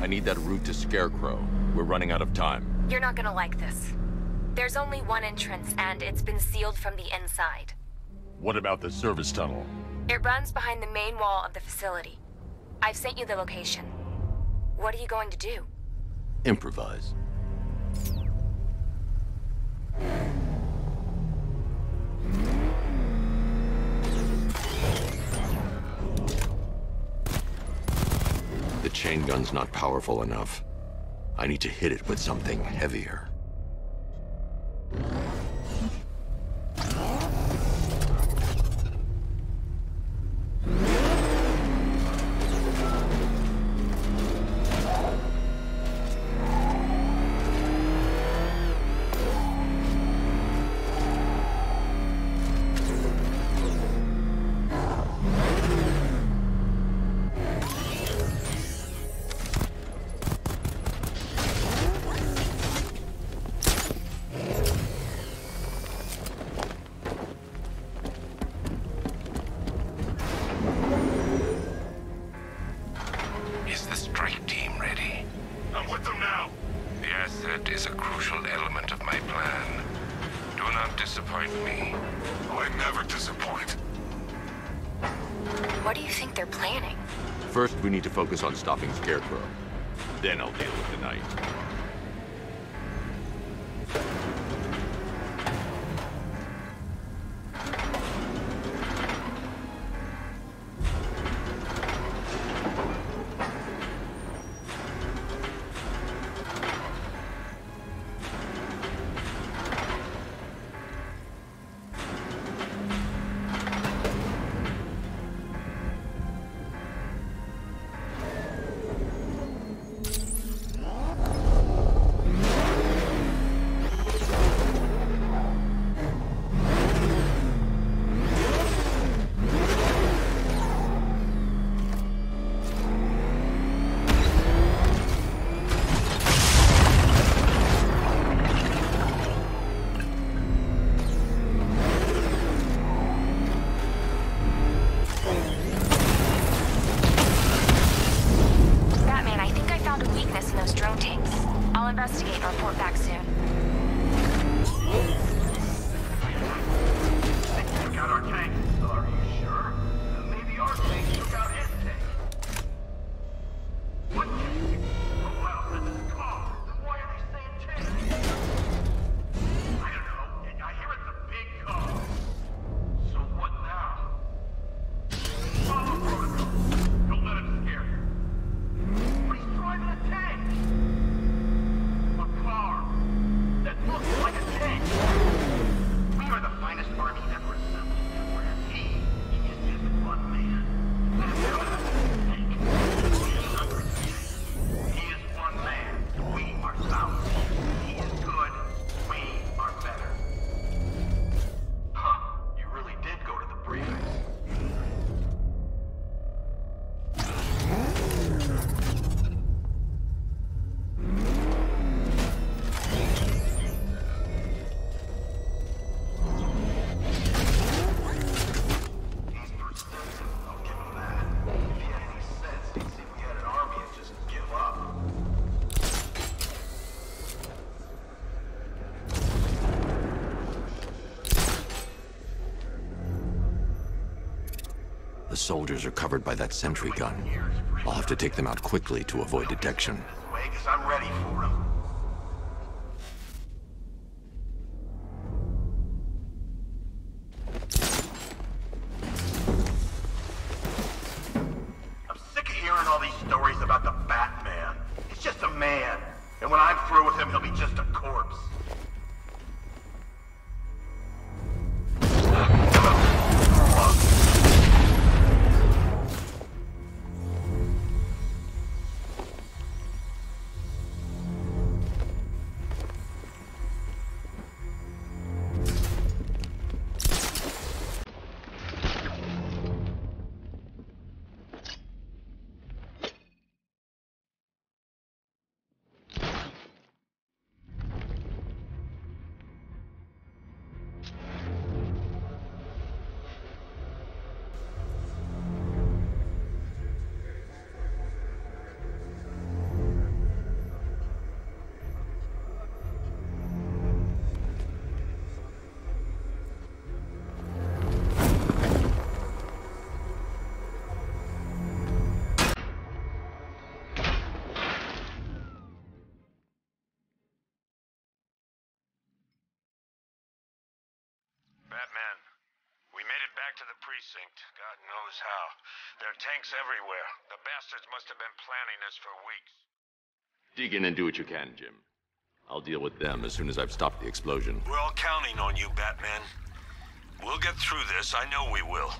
I need that route to Scarecrow. We're running out of time. You're not gonna like this. There's only one entrance, and it's been sealed from the inside. What about the service tunnel? It runs behind the main wall of the facility. I've sent you the location. What are you going to do? Improvise. The chain gun's not powerful enough. I need to hit it with something heavier. What do you think they're planning? First, we need to focus on stopping Scarecrow. Then I'll deal with the night. Investigate and report back soon. They took out our tank. Are you sure? Maybe our tank took out his tank. What tank? Oh, well, this is a car. Then why are they saying tank? I don't know. I hear it's a big car. So what now? Follow protocol. Don't let him scare you. But he's driving a tank. That looks like a tank. We are the finest army ever assembled, whereas he is just one man. Let him go to the tank. He is one man. We are thousands. He is good. We are better. Huh. You really did go to the briefing. The soldiers are covered by that sentry gun. I'll have to take them out quickly to avoid detection. Because I'm ready for him. I'm sick of hearing all these stories about the Batman. He's just a man. And when I'm through with him, he'll be just a corpse. Batman, we made it back to the precinct. God knows how. There are tanks everywhere. The bastards must have been planning this for weeks. Dig in and do what you can, Jim. I'll deal with them as soon as I've stopped the explosion. We're all counting on you, Batman. We'll get through this. I know we will.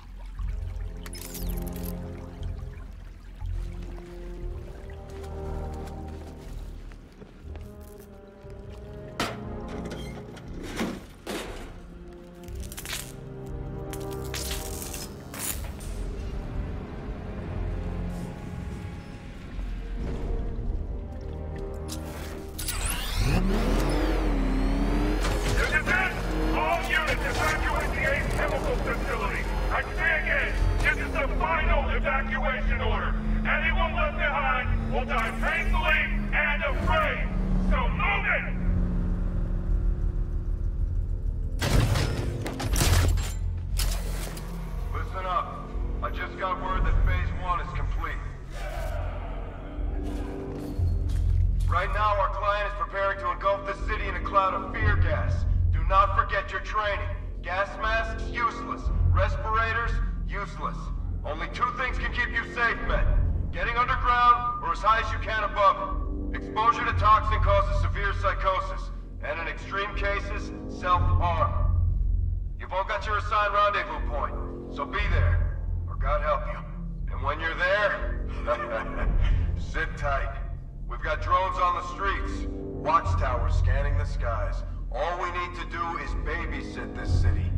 All we need to do is babysit this city,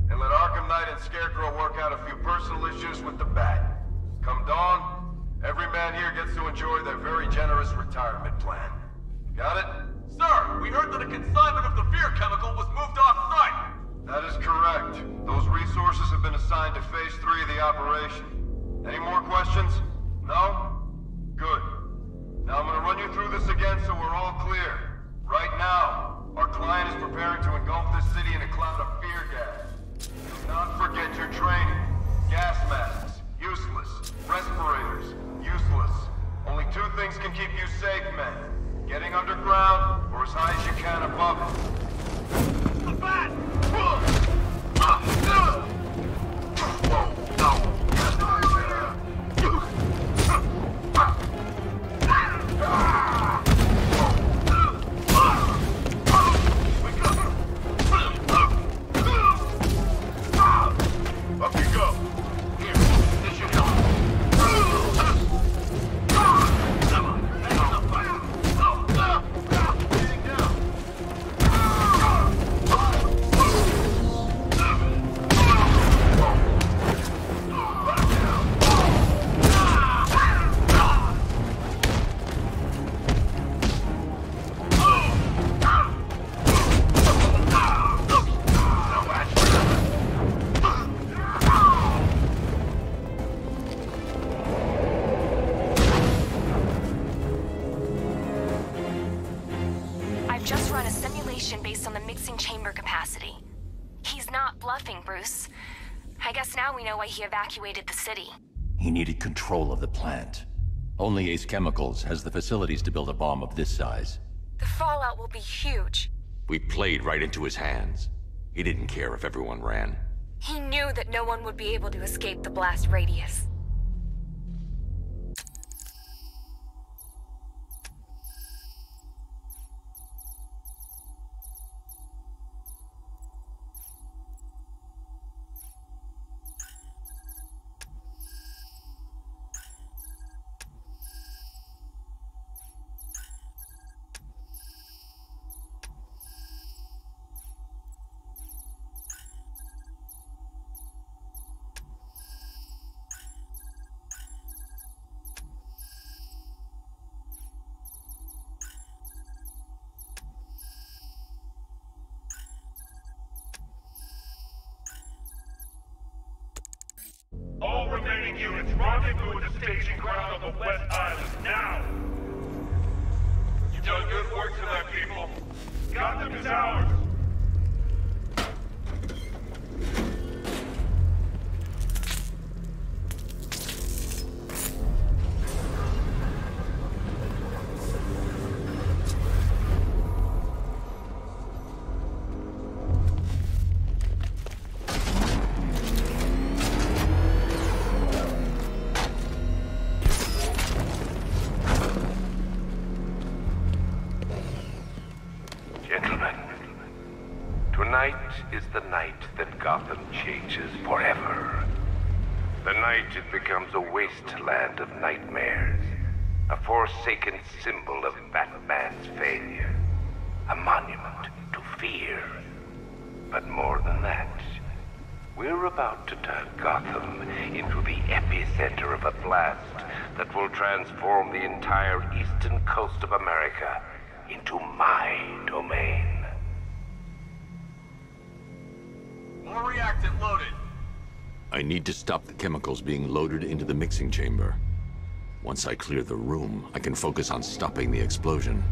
and let Arkham Knight and Scarecrow work out a few personal issues with the Bat. Come dawn, every man here gets to enjoy their very generous retirement plan. Got it? Sir, we heard that a consignment of the fear chemical was moved off-site! That is correct. Those resources have been assigned to Phase 3 of the operation. Any more questions? No? Good. Now I'm gonna run you through this again so we're all clear. Right now, our client is preparing to engulf this city in a cloud of fear gas. Do not forget your training. Gas masks, useless. Respirators, useless. Only two things can keep you safe, men. Getting underground, or as high as you can above it. The Bat! Up you go. Here, this should help. Come on, that's the fight. Getting down. I've just run a simulation based on the mixing chamber capacity. He's not bluffing, Bruce. I guess now we know why he evacuated the city. He needed control of the plant. Only Ace Chemicals has the facilities to build a bomb of this size. The fallout will be huge. We played right into his hands. He didn't care if everyone ran. He knew that no one would be able to escape the blast radius. All remaining units, rendezvous at the staging ground on the West Island, now! You've done good work tonight, people. Gotham is ours! the night that Gotham changes forever. The night it becomes a wasteland of nightmares. A forsaken symbol of Batman's failure. A monument to fear. But more than that, we're about to turn Gotham into the epicenter of a blast that will transform the entire eastern coast of America into my domain. More reactant loaded. I need to stop the chemicals being loaded into the mixing chamber. Once I clear the room, I can focus on stopping the explosion.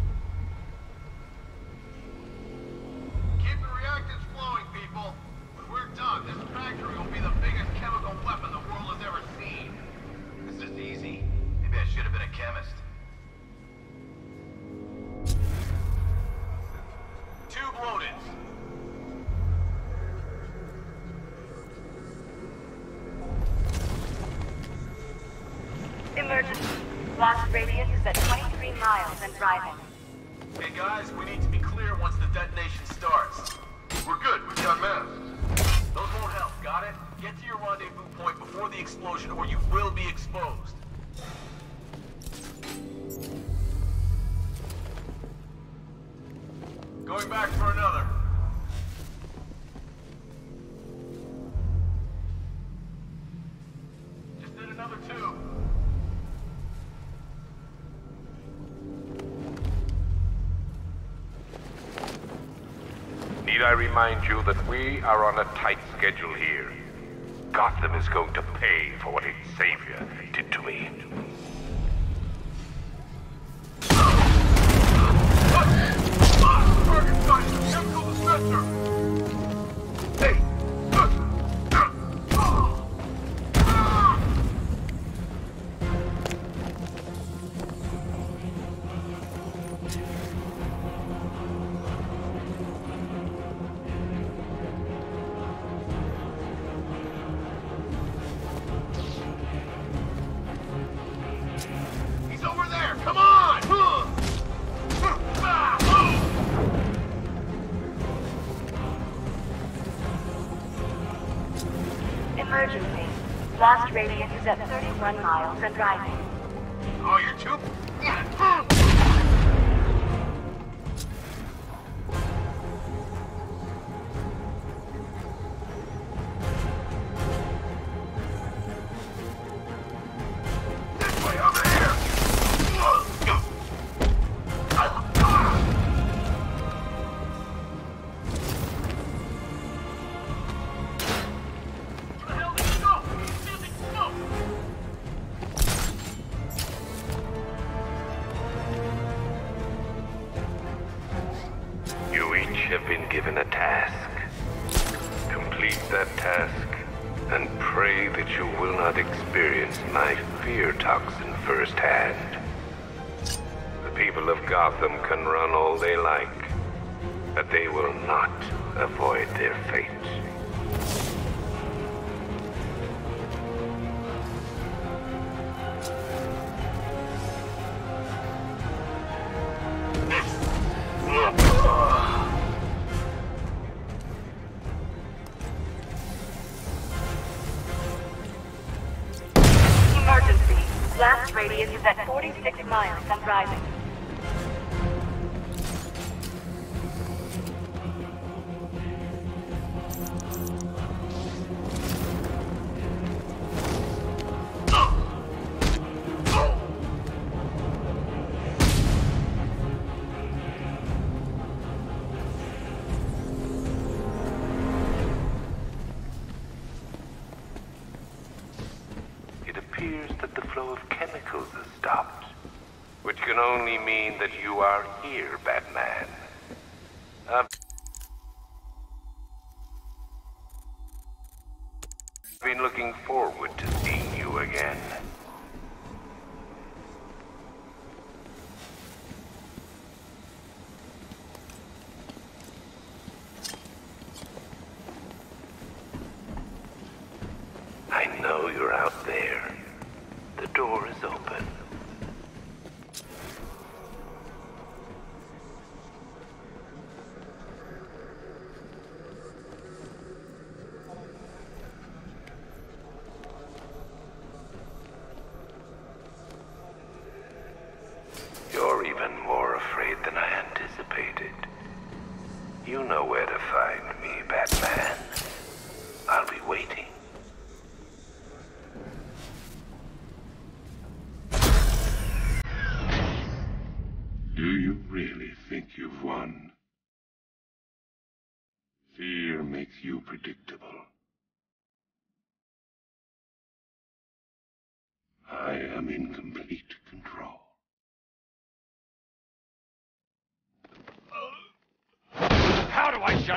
Keep the reactants flowing, people. When we're done, this factory will be the biggest chemical weapon the world has ever seen. This is easy. Maybe I should have been a chemist. Tube loaded. Emergency. Blast radius is at 23 miles and driving. Hey guys, we need to be clear once the detonation starts. We're good. We've got masks. Those won't help, got it? Get to your rendezvous point before the explosion or you will be exposed. Going back for another. Just did another tube. Need I remind you that we are on a tight schedule here? Gotham is going to pay for what its savior did to me. Target sighted! Chemical dispenser! Hey! He's over there! Come on! Emergency. Blast radius is at 31 miles and driving. Oh, you're too... This way, over here! Where the hell did he go? He's using smoke! You each have been given a task. Complete that task, and pray that you will not experience my fear toxin firsthand. The people of Gotham can run all they like, but they will not avoid their fate. Emergency. Blast radius is at 46 miles and driving. It appears that the flow of chemicals has stopped, which can only mean that you are here, Batman. I've been looking forward to seeing you again. I know you're out there. The door is open.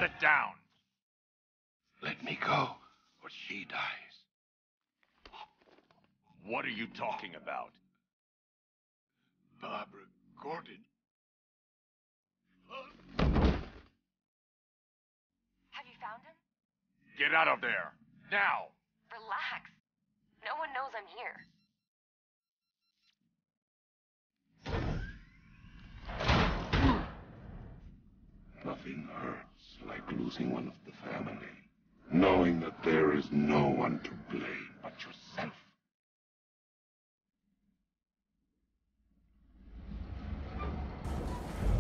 Shut it down. Let me go, or she dies. What are you talking about? Barbara Gordon. Have you found him? Get out of there. Now. Relax. No one knows I'm here. Nothing hurts like losing one of the family. Knowing that there is no one to blame but yourself.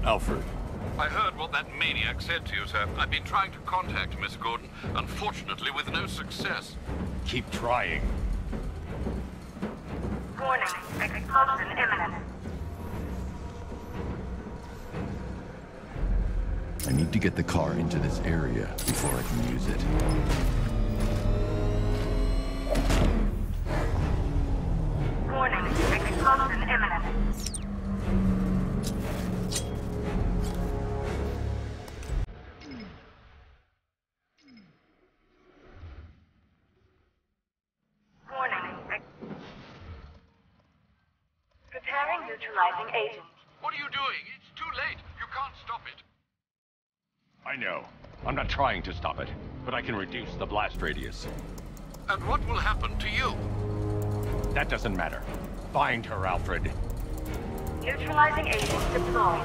Alfred. I heard what that maniac said to you, sir. I've been trying to contact Miss Gordon, unfortunately with no success. Keep trying. Warning, explosion imminent. I need to get the car into this area before I can use it. Warning, explosion imminent. Preparing neutralizing agent. What are you doing? It's too late. You can't stop it. I know. I'm not trying to stop it, but I can reduce the blast radius. And what will happen to you? That doesn't matter. Find her, Alfred. Neutralizing agent deployed.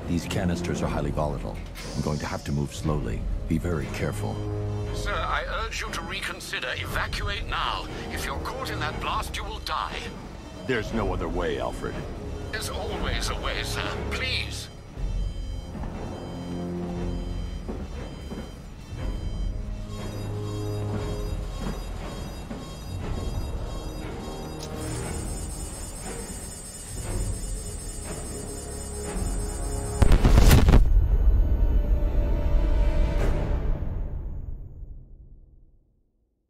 These canisters are highly volatile. I'm going to have to move slowly. Be very careful. Sir, I urge you to reconsider. Evacuate now. If you're caught in that blast, you will die. There's no other way, Alfred. There's always a way, sir. Please.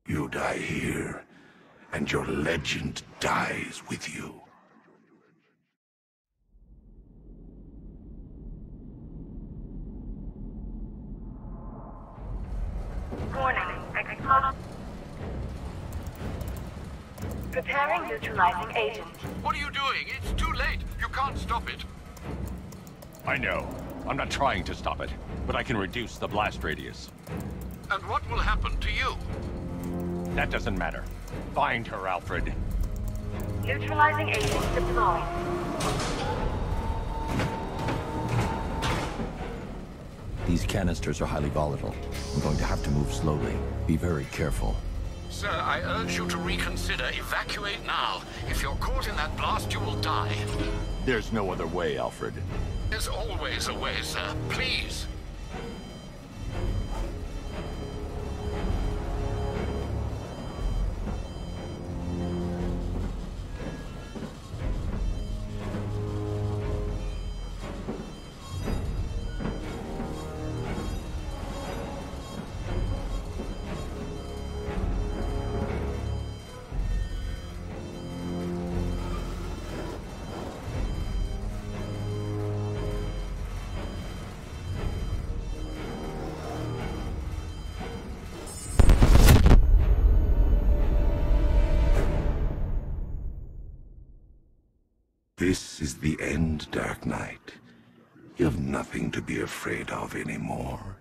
You die here, and your legend dies with you. Warning, explosion. Preparing neutralizing agent. What are you doing? It's too late. You can't stop it. I know. I'm not trying to stop it, but I can reduce the blast radius. And what will happen to you? That doesn't matter. Find her, Alfred. Neutralizing agent deployed. These canisters are highly volatile. I'm going to have to move slowly. Be very careful. Sir, I urge you to reconsider. Evacuate now. If you're caught in that blast, you will die. There's no other way, Alfred. There's always a way, sir. Please. This is the end, Dark Knight. You have nothing to be afraid of anymore.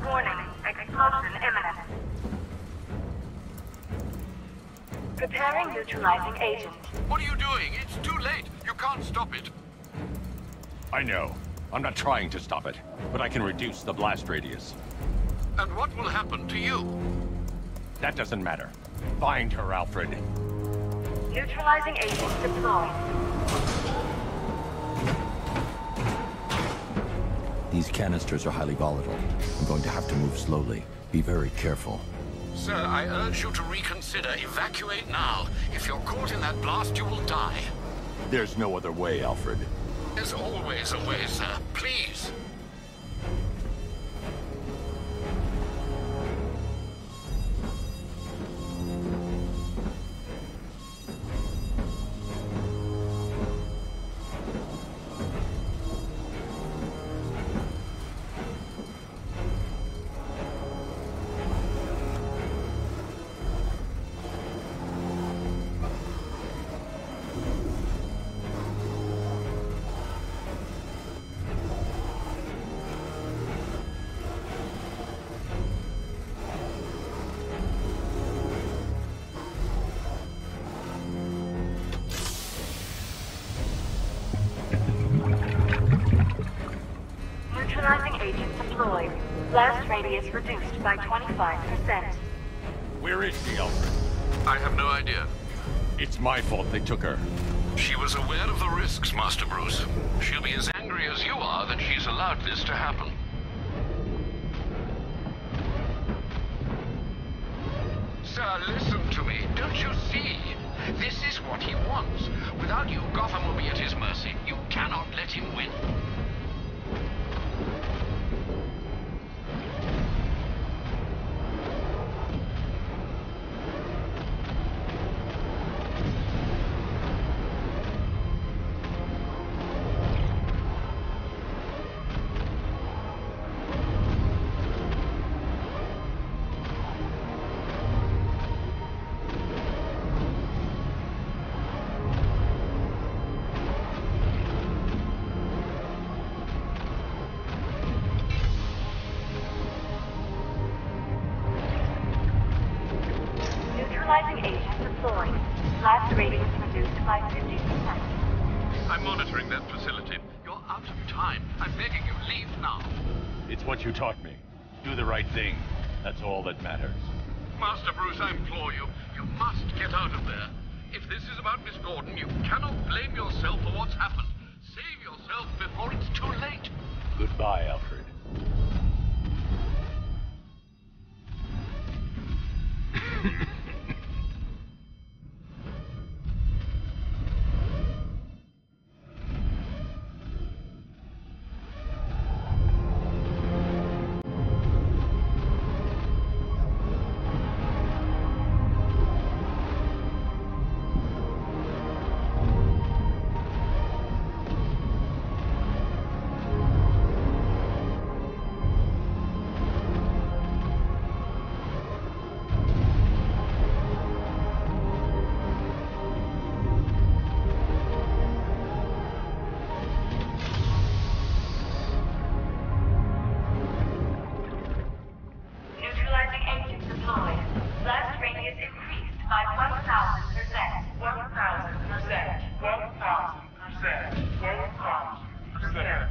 Warning, explosion imminent. Preparing neutralizing agent. What are you doing? It's too late. You can't stop it. I know. I'm not trying to stop it, but I can reduce the blast radius. And what will happen to you? That doesn't matter. Find her, Alfred. Neutralizing agent deployed. These canisters are highly volatile. I'm going to have to move slowly. Be very careful. Sir, I urge you to reconsider. Evacuate now. If you're caught in that blast, you will die. There's no other way, Alfred. There's always a way, sir. Please. agents employed. Blast radius reduced by 25%. Where is she, Alfred? I have no idea. It's my fault they took her. She was aware of the risks, Master Bruce. She'll be as angry as you are that she's allowed this to happen. Sir, listen to me. Don't you see? This is what he wants. Without you, Gotham will be at his mercy. You cannot let him win. Neutralizing agents employed. Blast radius reduced by 50%. I'm monitoring that facility. You're out of time. I'm begging you, leave now. It's what you taught me. Do the right thing. That's all that matters. Master Bruce, I implore you. You must get out of there. If this is about Miss Gordon, you cannot blame yourself for what's happened. Save yourself before it's too late. Goodbye, Alfred. Neutralizing agents employed. Blast radius increased by 1,000%. 1,000%. 1,000%. 1,000%.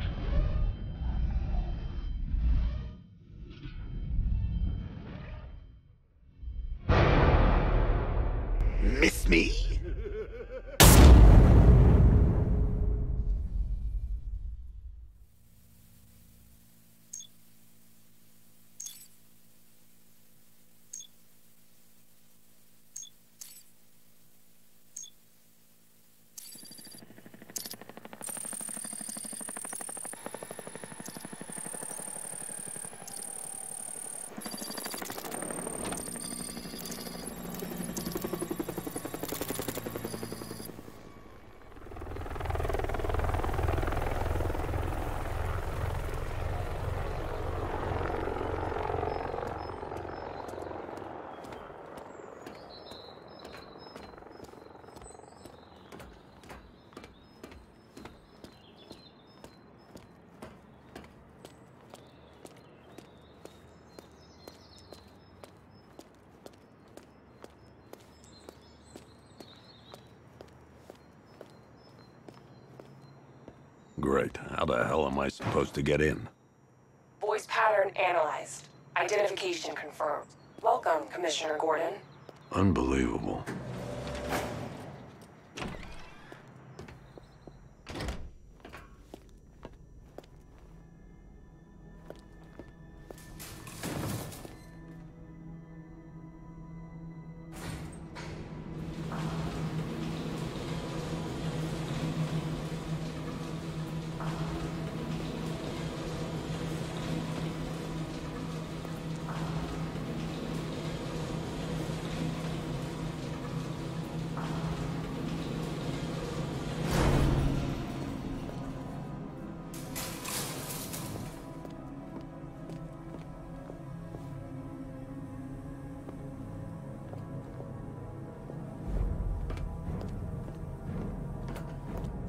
Miss me? Great. How the hell am I supposed to get in? Voice pattern analyzed. Identification confirmed. Welcome, Commissioner Gordon. Unbelievable.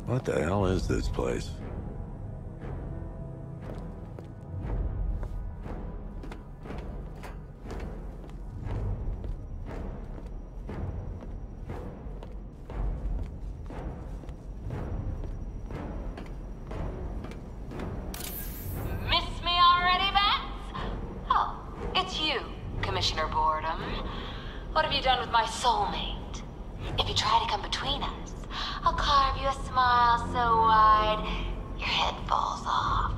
What the hell is this place? Miss me already? What have you done with my soulmate? If you try to come between us, I'll carve you a smile so wide, your head falls off.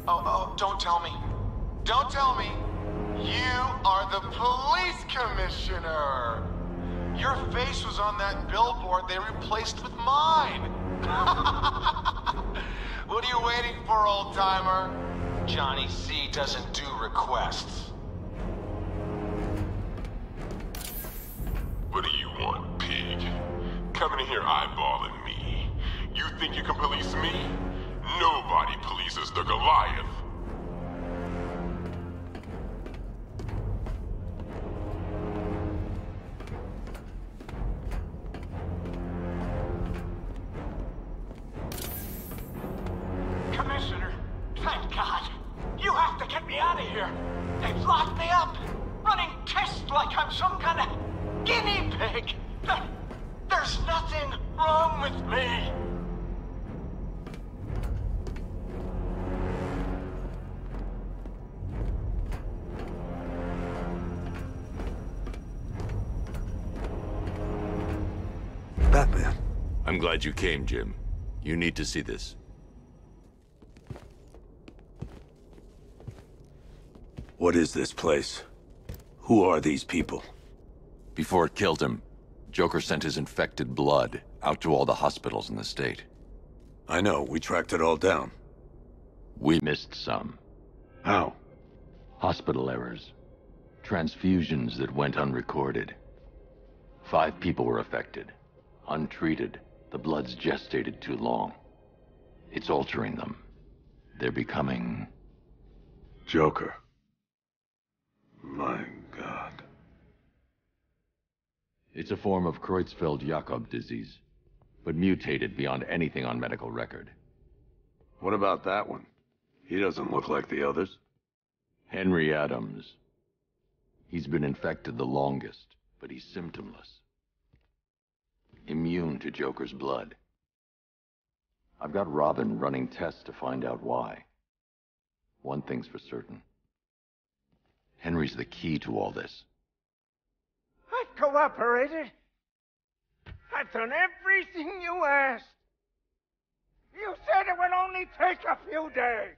Oh, don't tell me. Don't tell me. You are the police commissioner. Your face was on that billboard they replaced with mine. What are you waiting for, old-timer? Johnny C doesn't do requests. What do you want, pig? Coming in here eyeballing me. You think you can police me? Nobody polices the Goliath. Commissioner, thank God. You have to get me out of here. They've locked me up, running tests like I'm some kind of guinea pig. There's nothing wrong with me. Batman. I'm glad you came, Jim. You need to see this. What is this place? Who are these people? Before it killed him, Joker sent his infected blood out to all the hospitals in the state. I know, we tracked it all down. We missed some. How? Hospital errors. Transfusions that went unrecorded. 5 people were affected. Untreated, the blood's gestated too long. It's altering them. They're becoming... Joker. My God. It's a form of Creutzfeldt-Jakob disease, but mutated beyond anything on medical record. What about that one? He doesn't look like the others. Henry Adams. He's been infected the longest, but he's symptomless. Immune to Joker's blood. I've got Robin running tests to find out why. One thing's for certain. Henry's the key to all this. I've cooperated. I've done everything you asked. You said it would only take a few days.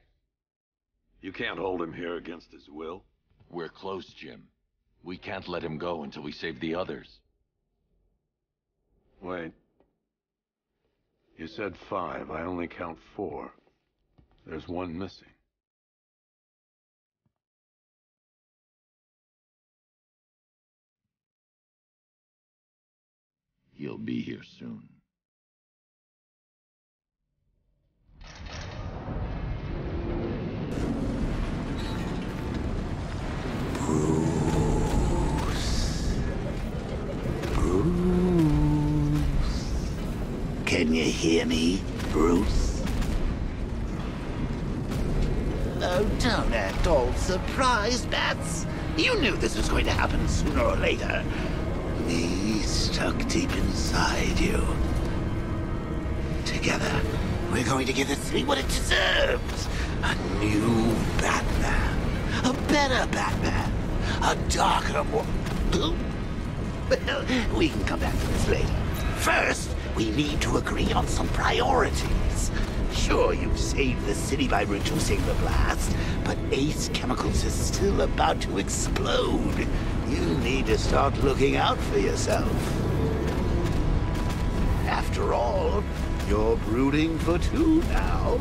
You can't hold him here against his will. We're close, Jim. We can't let him go until we save the others. Wait. You said 5. I only count 4. There's one missing. He'll be here soon. Can you hear me, Bruce? Oh, don't act all surprised, Bats. You knew this was going to happen sooner or later. Me stuck deep inside you. Together, we're going to give the city what it deserves. A new Batman. A better Batman. A darker one. Well, we can come back to this later. First, we need to agree on some priorities. Sure, you've saved the city by reducing the blast, but Ace Chemicals is still about to explode. You need to start looking out for yourself. After all, you're brooding for 2 now.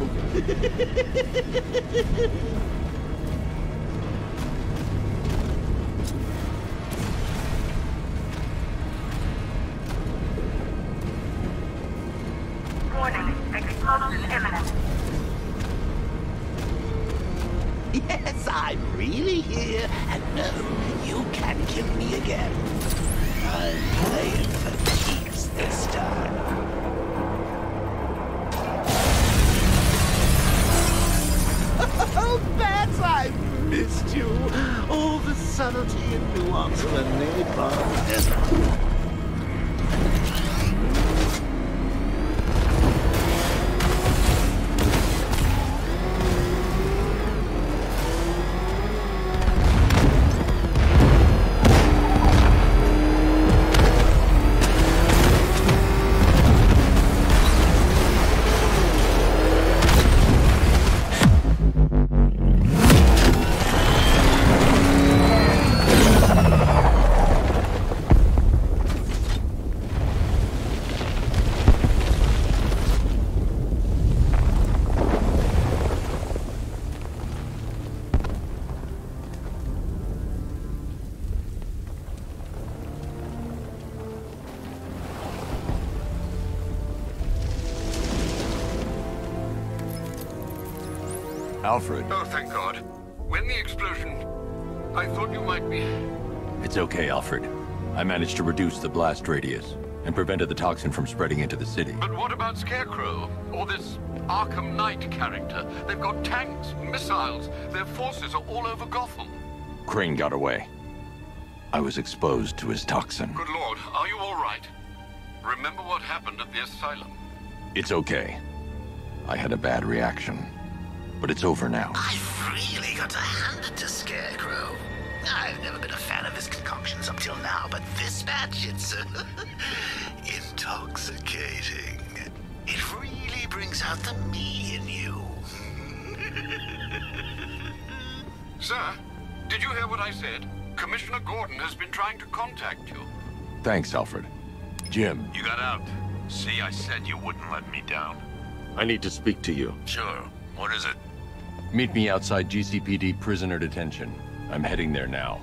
Warning, explosion imminent. Yes, I'm really here, and no, you can't kill me again. I'm playing for keeps this time. Oh, Bats, I missed you. All the subtlety and nuance of a napalm. Alfred. Oh, thank God. When the explosion... I thought you might be... It's okay, Alfred. I managed to reduce the blast radius and prevented the toxin from spreading into the city. But what about Scarecrow? Or this Arkham Knight character? They've got tanks, missiles. Their forces are all over Gotham. Crane got away. I was exposed to his toxin. Good Lord, are you all right? Remember what happened at the asylum? It's okay. I had a bad reaction. But it's over now. I've really got to hand it to Scarecrow. I've never been a fan of his concoctions up till now, but this batch, it's intoxicating. It really brings out the me in you. Sir, did you hear what I said? Commissioner Gordon has been trying to contact you. Thanks, Alfred. Jim. You got out. See, I said you wouldn't let me down. I need to speak to you. Sure. What is it? Meet me outside GCPD prisoner detention. I'm heading there now.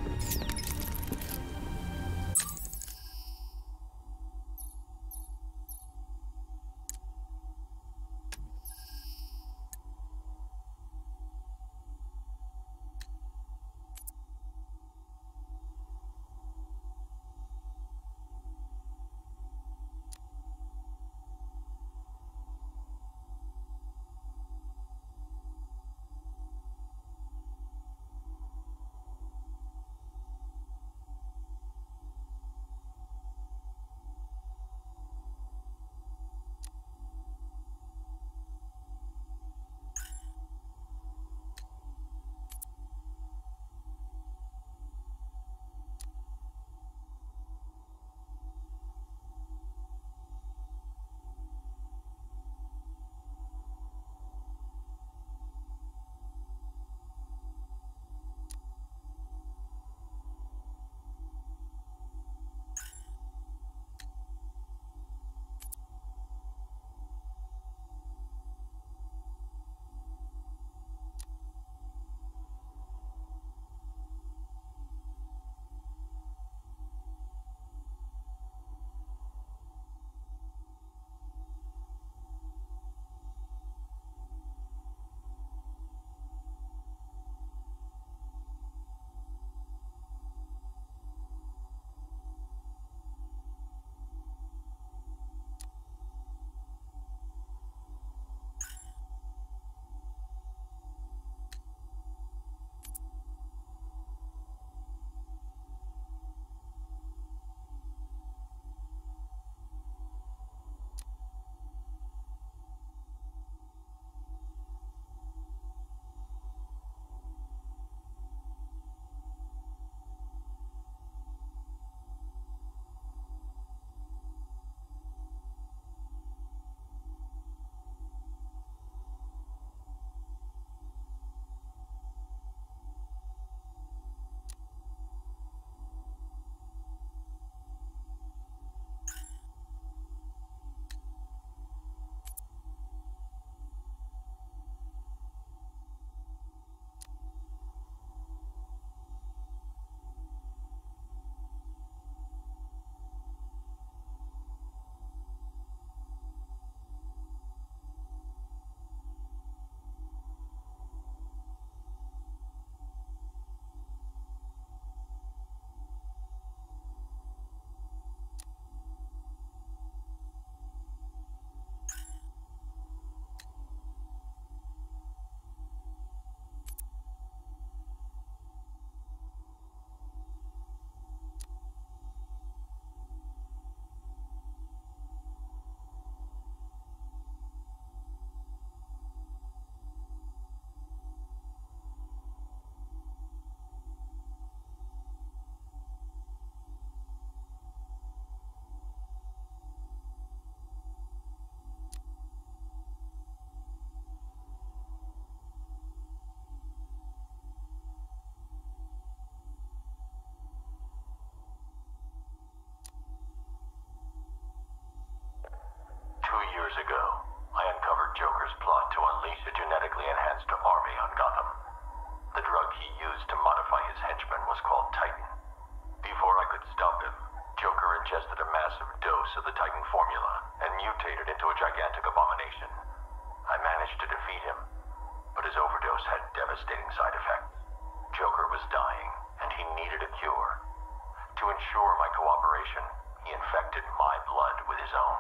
ensure my cooperation, he infected my blood with his own,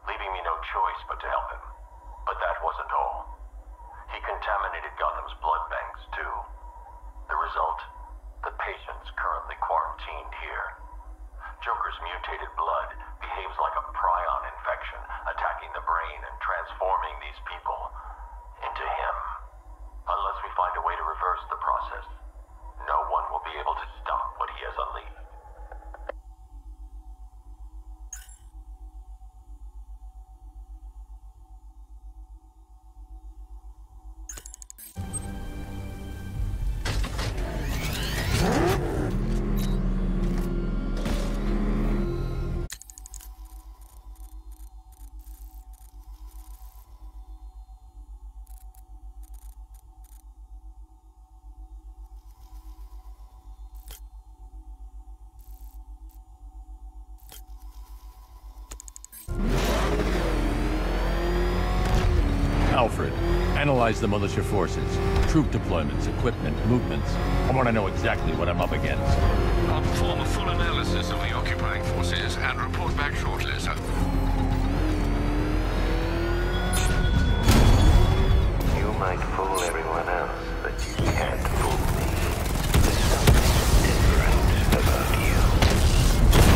leaving me no choice but to help him. But that wasn't all. He contaminated Gotham's blood banks, too. The result? The patient's currently quarantined here. Joker's mutated blood behaves like a prion infection, attacking the brain and transforming these people into him. Unless we find a way to reverse the process, no one will be able to stop what he has unleashed. Alfred, analyze the militia forces, troop deployments, equipment, movements. I want to know exactly what I'm up against. I'll perform a full analysis of the occupying forces and report back shortly, sir. You might fool everyone else, but you can't fool me. There's something different about you.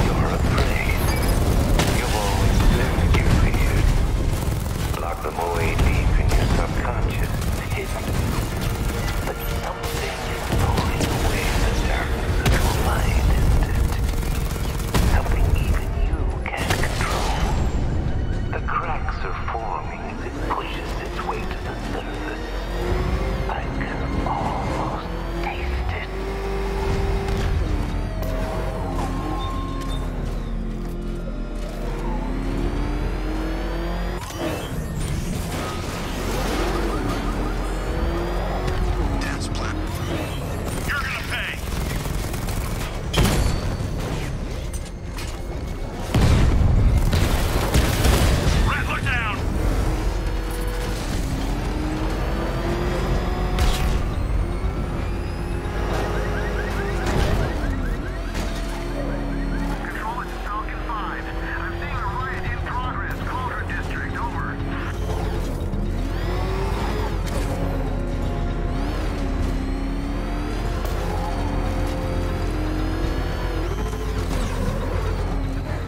You're afraid. You've always lived your fears. Lock them away deep in your subconscious, hidden. But something is pulling away the darkness of your mind, isn't it? Something even you can't control. The cracks are forming as it pushes its way to the surface. I can almost taste it. Dance plan. You're gonna pay. Red, look down. Control, it's Falcon 5. I'm seeing a riot in progress. Calder District, over.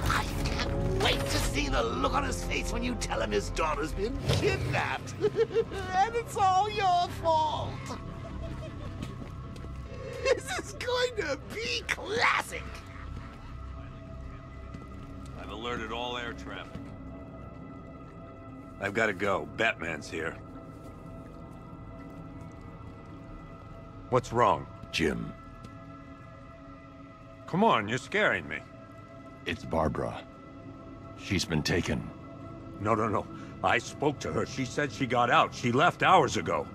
I can't wait to see the look on his face when you tell him his daughter's been kidnapped. And it's all your fault. This is going to be classic. I've alerted all air traffic. I've got to go. Batman's here. What's wrong? Jim, Come on, you're scaring me. It's Barbara. She's been taken. No. I spoke to her. She said she got out. She left hours ago.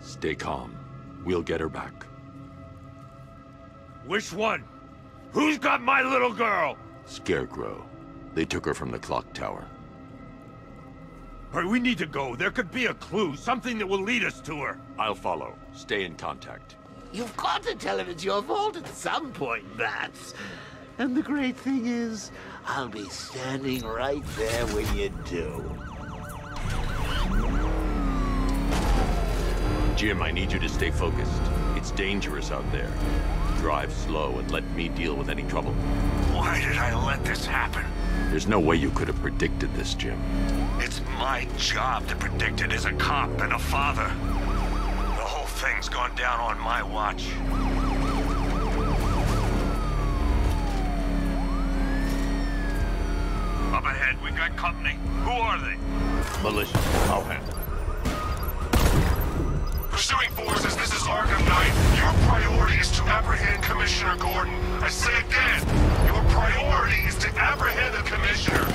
stay calm. We'll get her back. Which one? Who's got my little girl? Scarecrow. They took her from the clock tower. All right, we need to go. There could be a clue, something that will lead us to her. I'll follow. Stay in contact. You've got to tell him it's your fault at some point, Bats. And the great thing is, I'll be standing right there when you do. Jim, I need you to stay focused. It's dangerous out there. Drive slow and let me deal with any trouble. Why did I let this happen? There's no way you could have predicted this, Jim. It's my job to predict it as a cop and a father. The whole thing's gone down on my watch. Up ahead, we got company. Who are they? Militia. I'll handle it. Pursuing forces, this is Arkham Knight. Your priority is to apprehend Commissioner Gordon. I say again, your priority is to apprehend the Commissioner.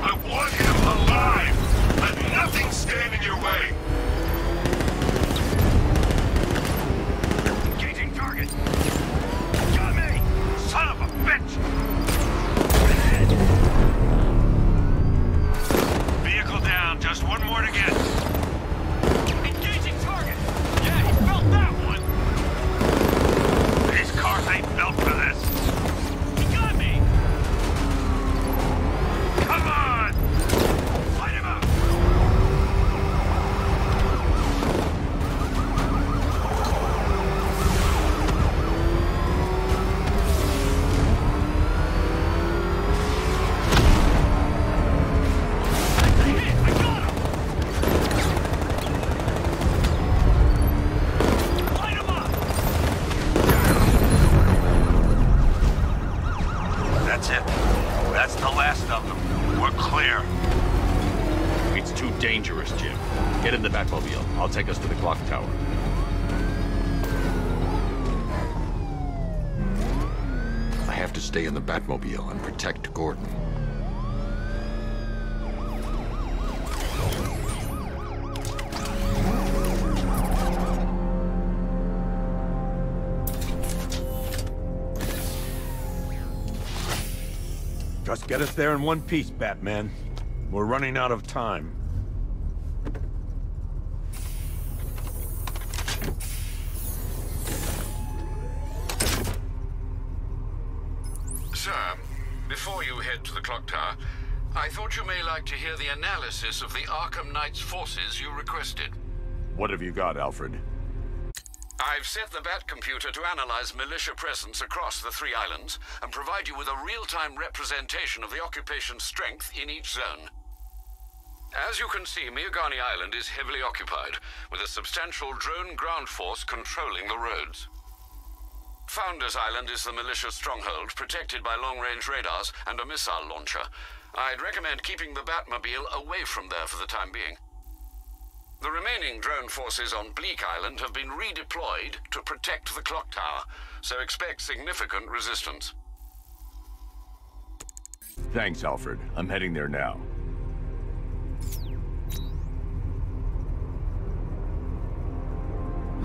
I want him alive. Let nothing stand in your way. Engaging target. Got me! Son of a bitch! Vehicle down, just one more to get. Engaging target! Yeah, he felt that one! These cars ain't built for this. He got I'll take us to the clock tower. I have to stay in the Batmobile and protect Gordon. Just get us there in one piece, Batman. We're running out of time. Sir, before you head to the clock tower, I thought you may like to hear the analysis of the Arkham Knight's forces you requested. What have you got, Alfred? I've set the Bat computer to analyze militia presence across the 3 islands and provide you with a real-time representation of the occupation's strength in each zone. As you can see, Miagani Island is heavily occupied, with a substantial drone ground force controlling the roads. Founders Island is the militia stronghold, protected by long-range radars and a missile launcher. I'd recommend keeping the Batmobile away from there for the time being. The remaining drone forces on Bleak Island have been redeployed to protect the clock tower, so expect significant resistance. Thanks, Alfred. I'm heading there now.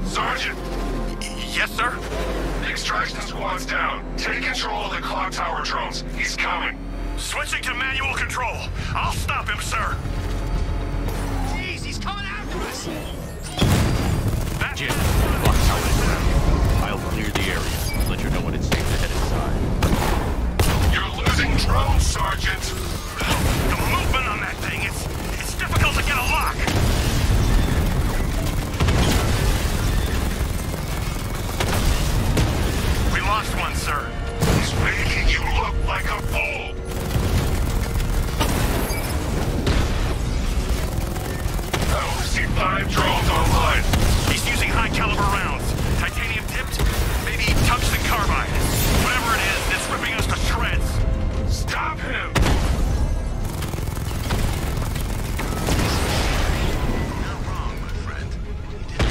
Sergeant! Yes, sir? The extraction squad's down. Take control of the clock tower drones. He's coming. Switching to manual control. I'll stop him, sir. Jeez, he's coming after us! Jim, clock tower is ready. I'll clear the area. Let you know when it's safe to head inside. You're losing drones, Sergeant! The movement on that thing, it's difficult to get a lock. We lost one, sir. He's making you look like a fool! I only see 5 drones online. He's using high-caliber rounds. Titanium tipped, maybe tungsten carbide. Whatever it is, it's ripping us to shreds. Stop him! Not wrong, my friend.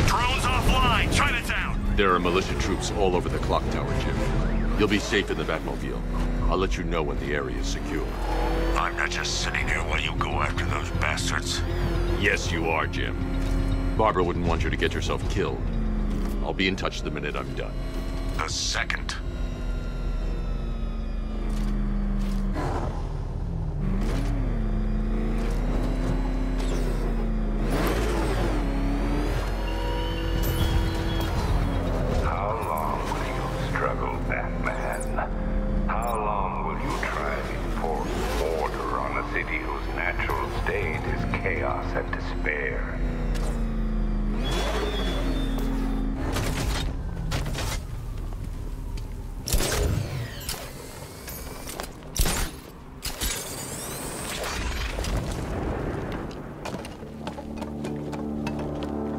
Drones offline. Chinatown. There are militia troops all over the clock tower, Jim. You'll be safe in the Batmobile. I'll let you know when the area is secure. I'm not just sitting here while you go after those bastards. Yes, you are, Jim. Barbara wouldn't want you to get yourself killed. I'll be in touch the minute I'm done. The second. How long will you struggle, Batman? How long will you try to enforce order on a city whose natural state is chaos and despair?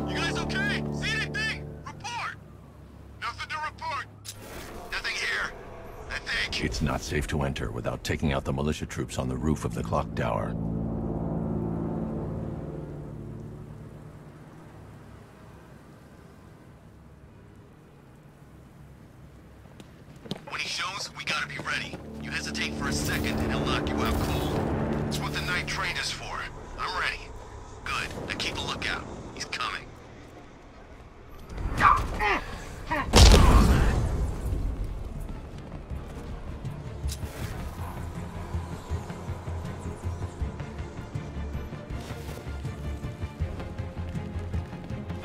You guys okay? See anything? Report! Nothing to report. Nothing here, I think. It's not safe to enter without taking out the militia troops on the roof of the clock tower. When he shows, we gotta be ready. You hesitate for a second and he'll knock you out cold. It's what the night train is for. I'm ready. Good. Now keep a lookout. He's coming.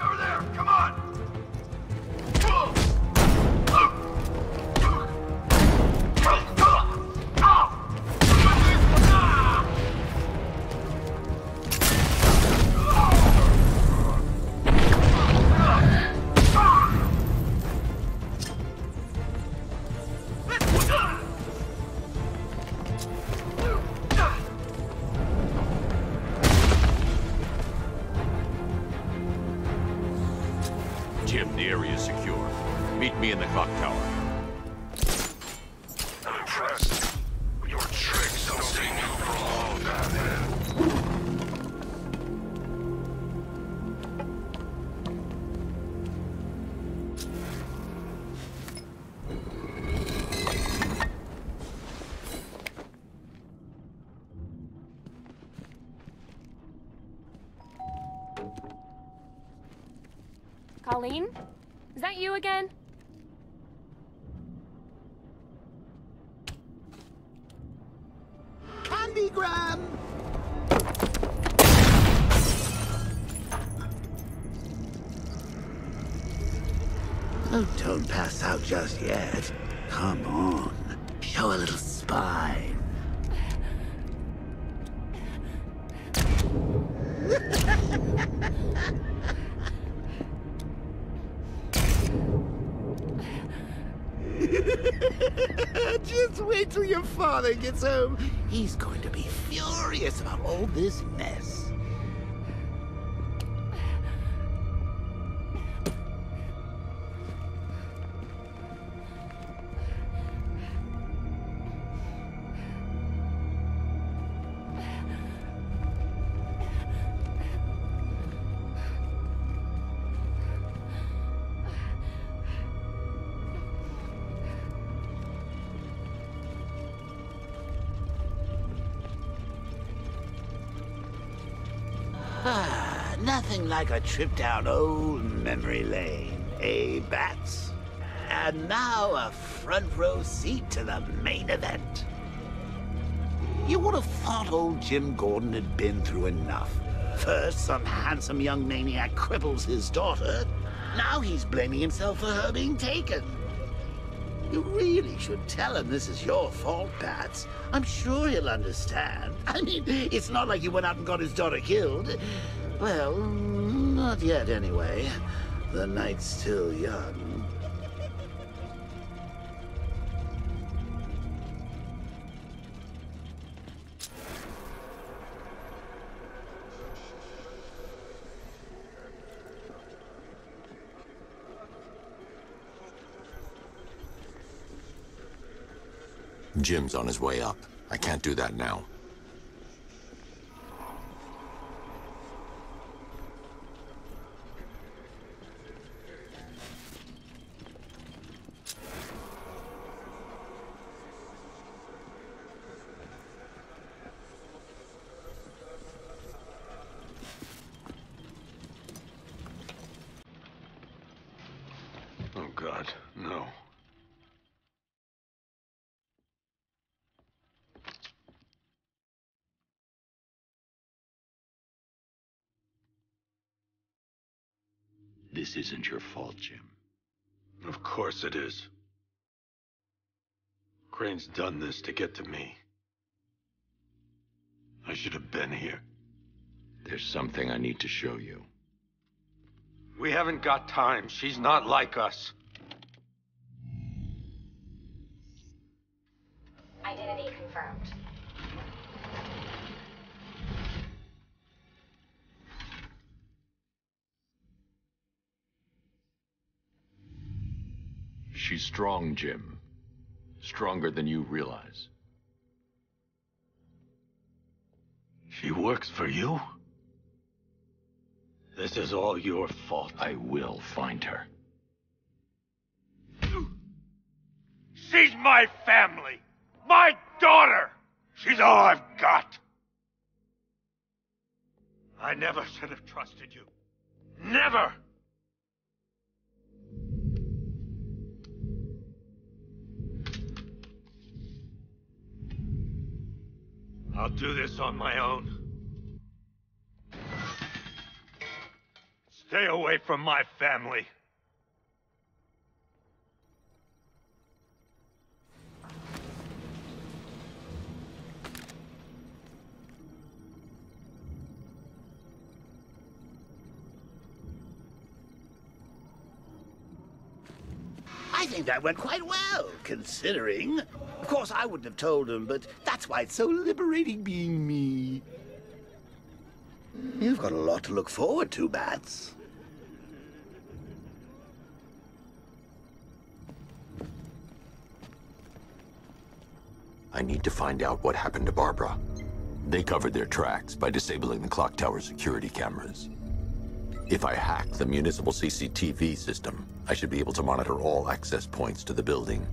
Over there! Come on! Jim, the area is secure. Meet me in the clock tower. I'm impressed. Your tricks don't stay new for long, Batman. Colleen? Is that you again? Candygram! Oh, don't pass out just yet. Come on. Show a little spine. Just wait till your father gets home. He's going to be furious about all this mess. Nothing like a trip down old memory lane, eh, Bats? And now a front row seat to the main event. You would have thought old Jim Gordon had been through enough. First, some handsome young maniac cripples his daughter. Now he's blaming himself for her being taken. You really should tell him this is your fault, Bats. I'm sure he'll understand. I mean, it's not like you went out and got his daughter killed. Well, not yet anyway. The night's still young. Jim's on his way up. I can't do that now. Oh, God, no. This isn't your fault, Jim. Of course it is. Crane's done this to get to me. I should have been here. There's something I need to show you. We haven't got time. She's not like us. Identity confirmed. She's strong, Jim. Stronger than you realize. She works for you? This is all your fault. I will find her. She's my family! My daughter! She's all I've got! I never should have trusted you. Never! I'll do this on my own. Stay away from my family. I think that went quite well, considering. Of course, I wouldn't have told him, but that's why it's so liberating being me. You've got a lot to look forward to, Bats. I need to find out what happened to Barbara. They covered their tracks by disabling the clock tower security cameras. If I hack the municipal CCTV system, I should be able to monitor all access points to the building.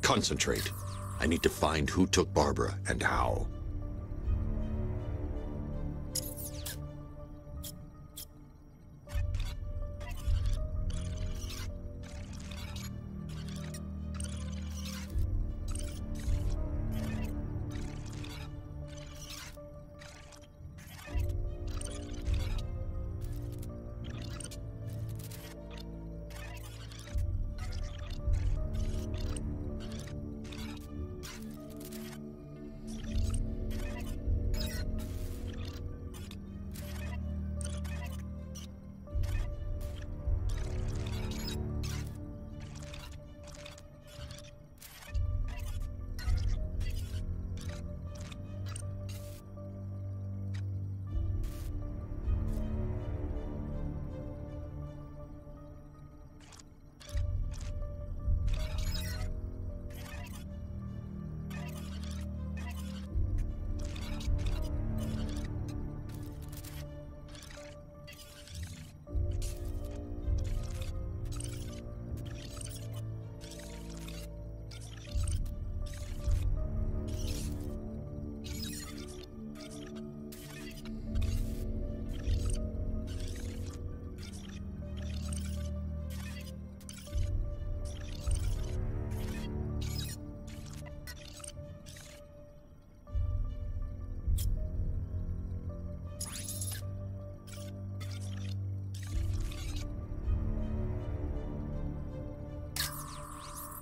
Concentrate. I need to find who took Barbara and how.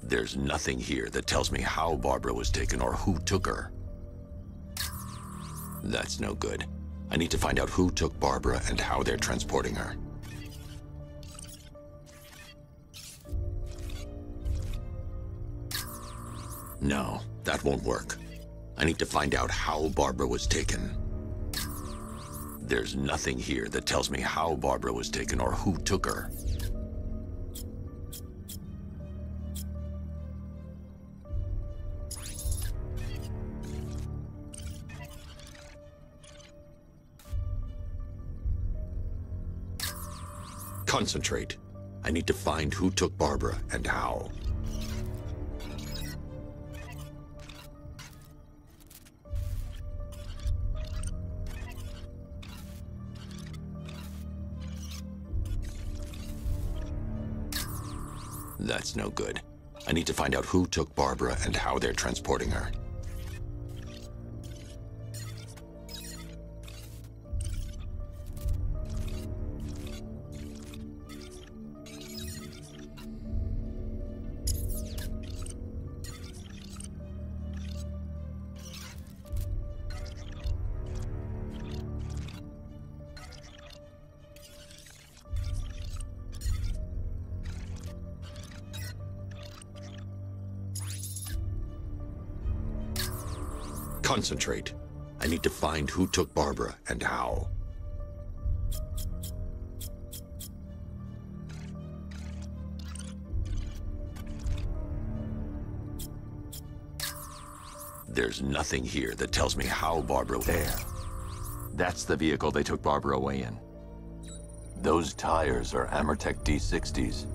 There's nothing here that tells me how Barbara was taken or who took her. That's no good. I need to find out who took Barbara and how they're transporting her. No, that won't work. I need to find out how Barbara was taken. There's nothing here that tells me how Barbara was taken or who took her. Concentrate. I need to find who took Barbara and how. That's no good. I need to find out who took Barbara and how they're transporting her. Concentrate. I need to find who took Barbara and how. There's nothing here that tells me how Barbara... There. That's the vehicle they took Barbara away in. Those tires are Amertech D60s.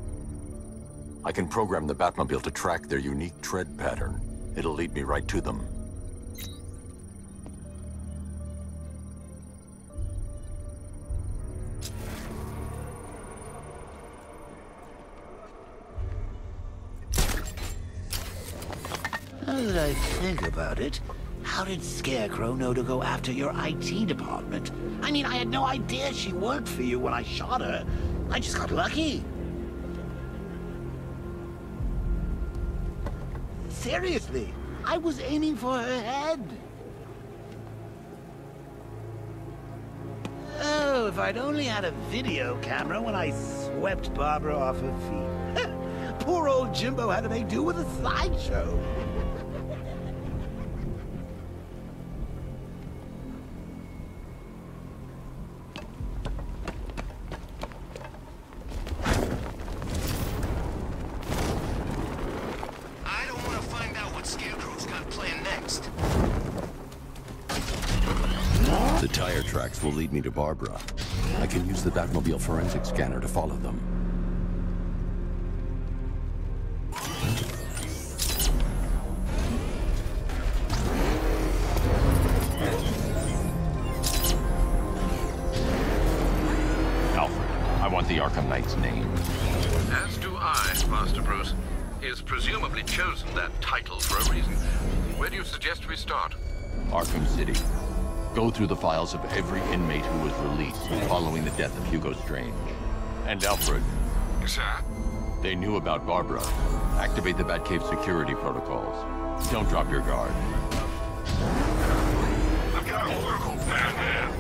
I can program the Batmobile to track their unique tread pattern. It'll lead me right to them. Now that I think about it, how did Scarecrow know to go after your IT department? I mean, I had no idea she worked for you when I shot her. I just got lucky. Seriously, I was aiming for her head. Oh, if I'd only had a video camera when I swept Barbara off her feet. Poor old Jimbo had to make do with a slideshow. The tire tracks will lead me to Barbara. I can use the Batmobile forensic scanner to follow them. the Arkham Knight's name. As do I, Master Bruce. He has presumably chosen that title for a reason. Where do you suggest we start? Arkham City. Go through the files of every inmate who was released following the death of Hugo Strange. And Alfred. Sir? They knew about Barbara. Activate the Batcave security protocols. Don't drop your guard. I've got a local Batman.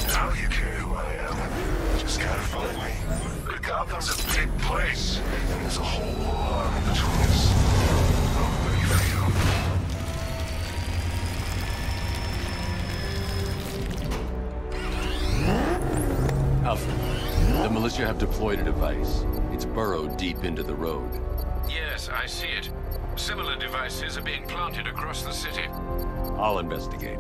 Now you care who I am. Just gotta find me. But Gotham's a big place, and there's a whole lot between us. I'm ready for you. Alfred, the militia have deployed a device. It's burrowed deep into the road. Yes, I see it. Similar devices are being planted across the city. I'll investigate.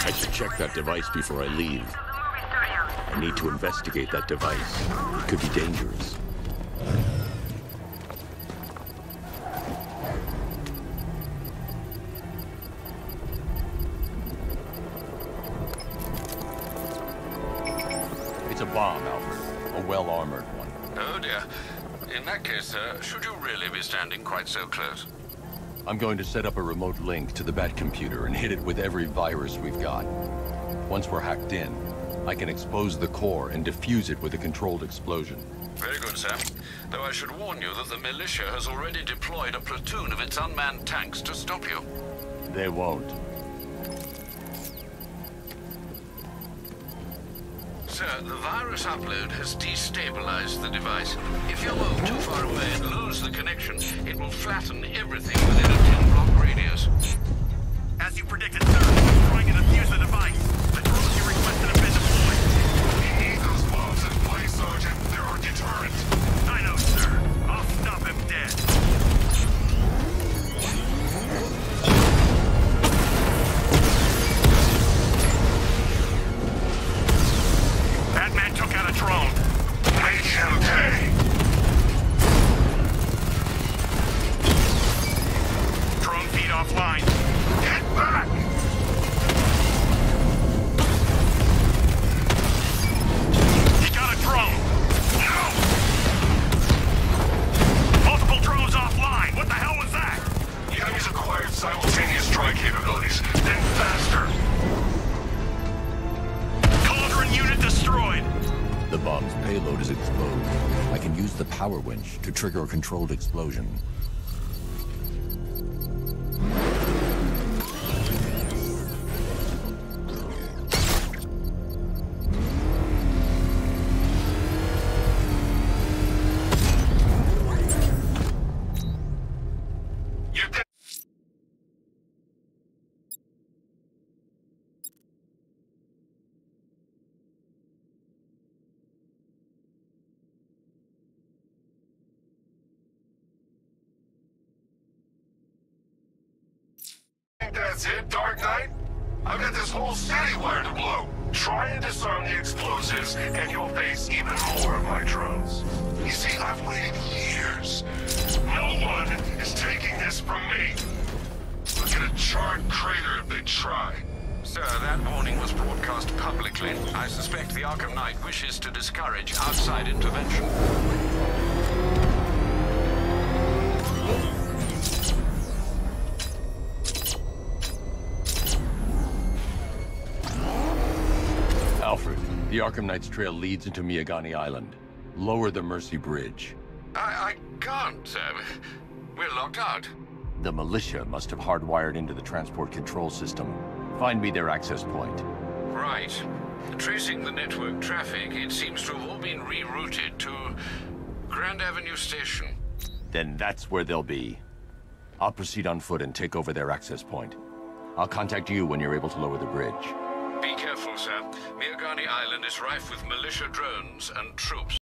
I should check that device before I leave. I need to investigate that device. It could be dangerous. It's a bomb, Alfred. A well-armored one. Oh dear. In that case, should you really be standing quite so close? I'm going to set up a remote link to the Batcomputer and hit it with every virus we've got. Once we're hacked in, I can expose the core and defuse it with a controlled explosion. Very good, sir. Though I should warn you that the militia has already deployed a platoon of its unmanned tanks to stop you. They won't. Sir, the virus upload has destabilized the device. If you move too far away and lose the connection, it will flatten everything within a 10-block radius. As you predicted, sir, trying to defuse the device. The drones you requested have been deployed. We need those bombs in place, Sergeant. They're our deterrent. I know, sir. I'll stop him dead. Batman took out a drone. Make him pay. Drone feed offline. Get back! He got a drone. No! Multiple drones offline. What the hell was that? The enemy's acquired simultaneous strike capabilities. Then faster. Cauldron unit destroyed. The bomb's payload is exposed. I can use the power winch to trigger a controlled explosion. That's it, Dark Knight? I've got this whole city wired to blow. Try and disarm the explosives, and you'll face even more of my drones. You see, I've waited years. No one is taking this from me. Look at a charred crater if they try. Sir, that warning was broadcast publicly. I suspect the Arkham Knight wishes to discourage outside intervention. Alfred, the Arkham Knight's trail leads into Miagani Island. Lower the Mercy Bridge. I can't, sir. We're locked out. The militia must have hardwired into the transport control system. Find me their access point. Right. Tracing the network traffic, it seems to have all been rerouted to Grand Avenue Station. Then that's where they'll be. I'll proceed on foot and take over their access point. I'll contact you when you're able to lower the bridge. Be careful, sir. Miagani Island is rife with militia drones and troops.